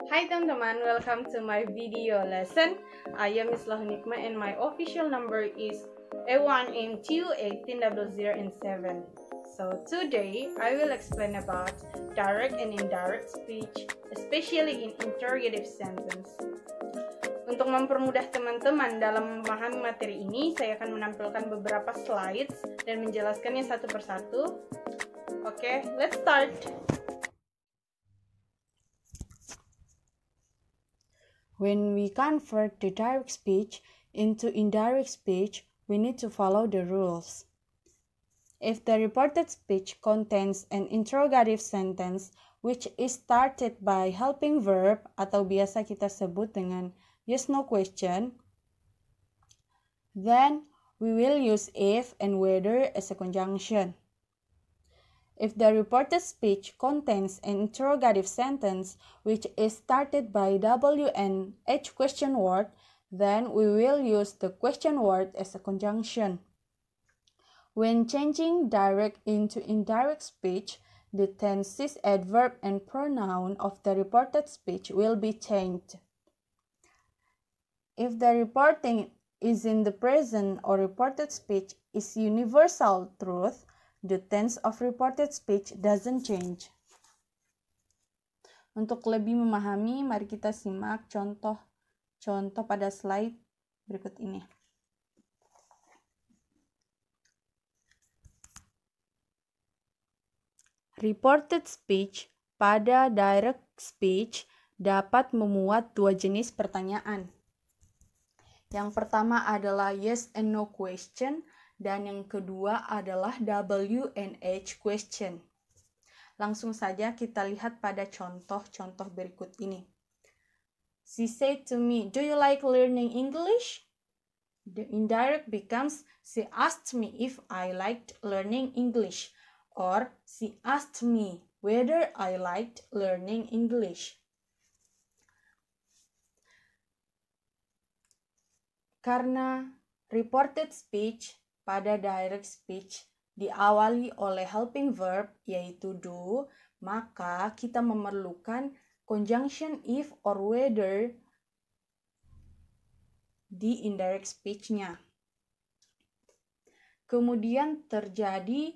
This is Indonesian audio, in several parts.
Hi teman-teman, welcome to my video lesson. I am Miss Lahunikma and my official number is A1M2180007. So today I will explain about direct and indirect speech, especially in interrogative sentence. Untuk mempermudah teman-teman dalam memahami materi ini, saya akan menampilkan beberapa slides dan menjelaskannya satu persatu. Oke, let's start. When we convert the direct speech into indirect speech, we need to follow the rules. If the reported speech contains an interrogative sentence which is started by helping verb atau biasa kita sebut dengan yes/no question, then we will use if and whether as a conjunction. If the reported speech contains an interrogative sentence which is started by W and H question word, then we will use the question word as a conjunction. When changing direct into indirect speech, the tenses, adverb, and pronoun of the reported speech will be changed. If the reporting is in the present or reported speech is universal truth, the tense of reported speech doesn't change. Untuk lebih memahami, mari kita simak contoh pada slide berikut ini. Reported speech pada direct speech dapat memuat dua jenis pertanyaan. Yang pertama adalah yes and no question, dan yang kedua adalah W and H question. Langsung saja kita lihat pada contoh-contoh berikut ini. She said to me, "Do you like learning English?" The indirect becomes, she asked me if I liked learning English, or she asked me whether I liked learning English. Karena reported speech pada direct speech diawali oleh helping verb yaitu do, maka kita memerlukan conjunction if or whether di indirect speech-nya. Kemudian terjadi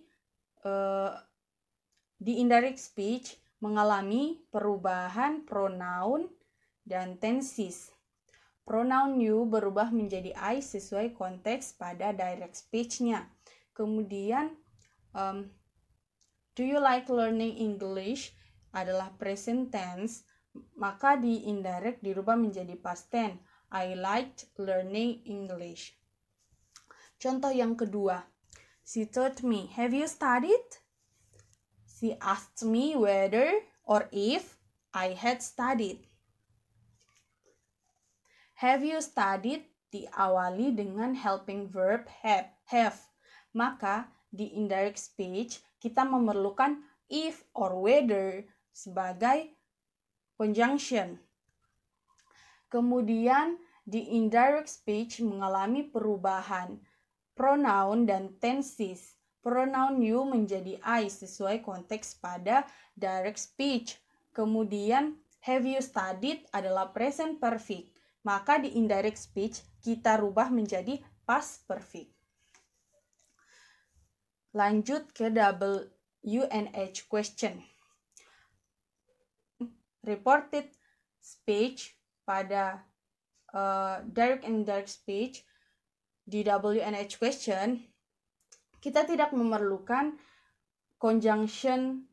di indirect speech mengalami perubahan pronoun dan tenses. Pronoun you berubah menjadi I sesuai konteks pada direct speech-nya. Kemudian, do you like learning English adalah present tense, maka di indirect dirubah menjadi past tense. I liked learning English. Contoh yang kedua, she told me, "Have you studied?" She asked me whether or if I had studied. Have you studied diawali dengan helping verb have. Maka di indirect speech kita memerlukan if or whether sebagai conjunction. Kemudian di indirect speech mengalami perubahan pronoun dan tenses. Pronoun you menjadi I sesuai konteks pada direct speech. Kemudian have you studied adalah present perfect. Maka di indirect speech kita rubah menjadi past perfect. Lanjut ke W and H question. Reported speech pada direct and indirect speech di W and H question, kita tidak memerlukan conjunction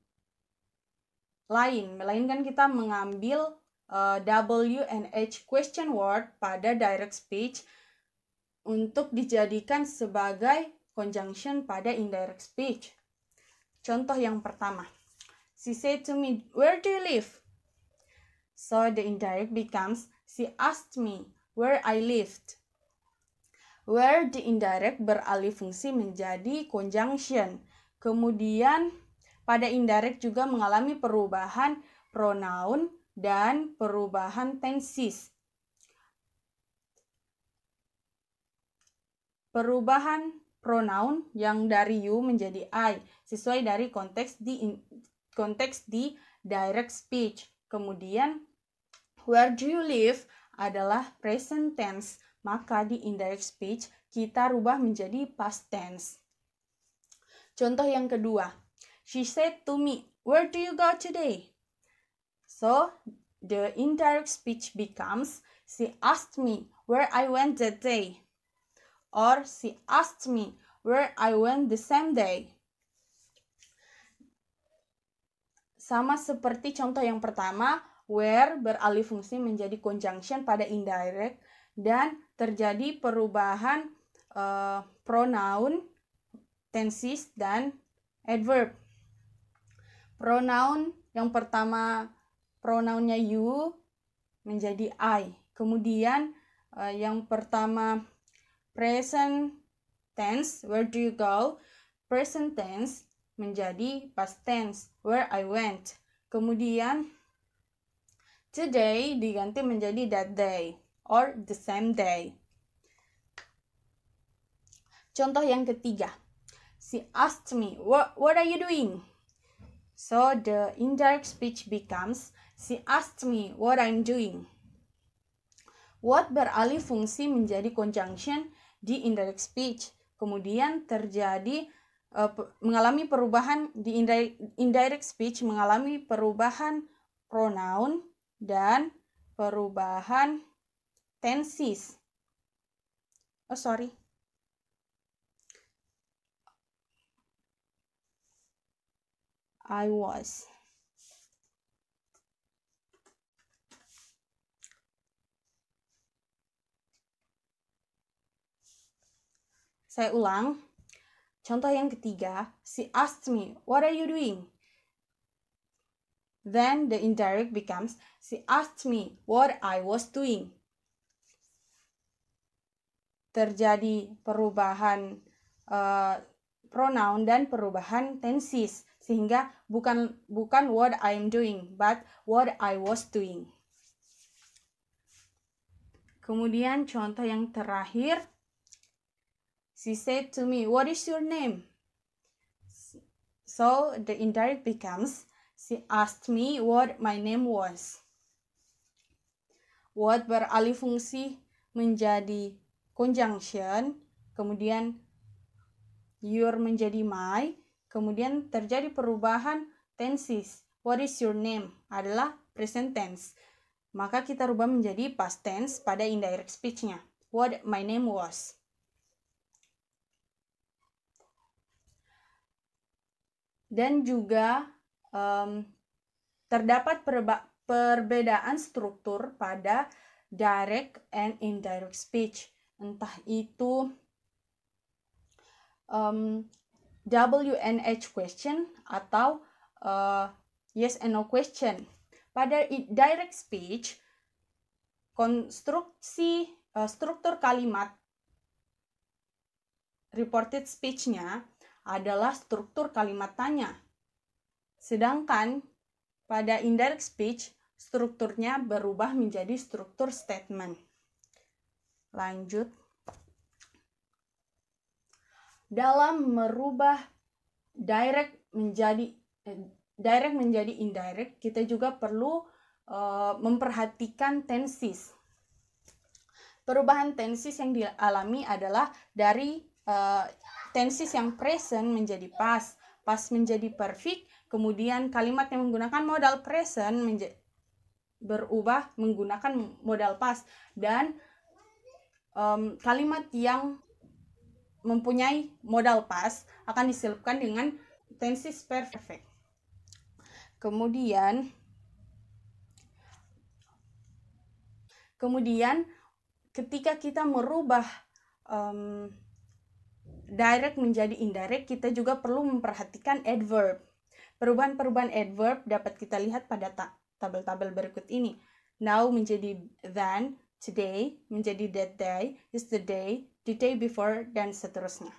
lain, melainkan kita mengambil W and H question word pada direct speech untuk dijadikan sebagai conjunction pada indirect speech. Contoh yang pertama, she said to me, "Where do you live?" So the indirect becomes, she asked me where I lived. Where di indirect beralih fungsi menjadi conjunction. Kemudian pada indirect juga mengalami perubahan pronoun dan perubahan tenses. Perubahan pronoun yang dari you menjadi I sesuai dari konteks di direct speech. Kemudian Where do you live adalah present tense, maka di indirect speech kita rubah menjadi past tense. Contoh yang kedua, she said to me, where do you go today? So, the indirect speech becomes, she asked me where I went that day. Or she asked me where I went the same day. Sama seperti contoh yang pertama, where beralih fungsi menjadi conjunction pada indirect dan terjadi perubahan pronoun, tenses, dan adverb. Pronoun yang pertama, pronounnya you menjadi I. Kemudian yang pertama present tense, where do you go? Present tense menjadi past tense, where I went. Kemudian today diganti menjadi that day or the same day. Contoh yang ketiga, she asked me, what are you doing? So the indirect speech becomes, she asked me what I'm doing. What beralih fungsi menjadi conjunction di indirect speech. Kemudian terjadi mengalami perubahan di indirect speech, mengalami perubahan pronoun dan perubahan tenses. I was. Saya ulang. Contoh yang ketiga, she asked me, what are you doing? Then the indirect becomes, she asked me what I was doing. Terjadi perubahan pronoun dan perubahan tenses, sehingga bukan what I'm doing, but what I was doing. Kemudian contoh yang terakhir, she said to me, what is your name? So the indirect becomes, she asked me what my name was. What beralih fungsi menjadi conjunction, kemudian your menjadi my, kemudian terjadi perubahan tenses. What is your name adalah present tense, maka kita rubah menjadi past tense pada indirect speech-nya. What my name was. Dan juga terdapat perbedaan struktur pada direct and indirect speech. Entah itu WNH question atau yes and no question. Pada direct speech, struktur kalimat reported speech-nya adalah struktur kalimat tanya. Sedangkan pada indirect speech, strukturnya berubah menjadi struktur statement. Lanjut. Dalam merubah direct menjadi indirect, kita juga perlu memperhatikan tenses. Perubahan tenses yang dialami adalah dari tenses yang present menjadi past, past menjadi perfect, kemudian kalimat yang menggunakan modal present berubah menggunakan modal past, dan kalimat yang mempunyai modal past akan diselipkan dengan tenses perfect. Kemudian ketika kita merubah direct menjadi indirect, kita juga perlu memperhatikan adverb. Perubahan-perubahan adverb dapat kita lihat pada tabel-tabel berikut ini. Now menjadi then, today menjadi that day, yesterday, the day before, dan seterusnya.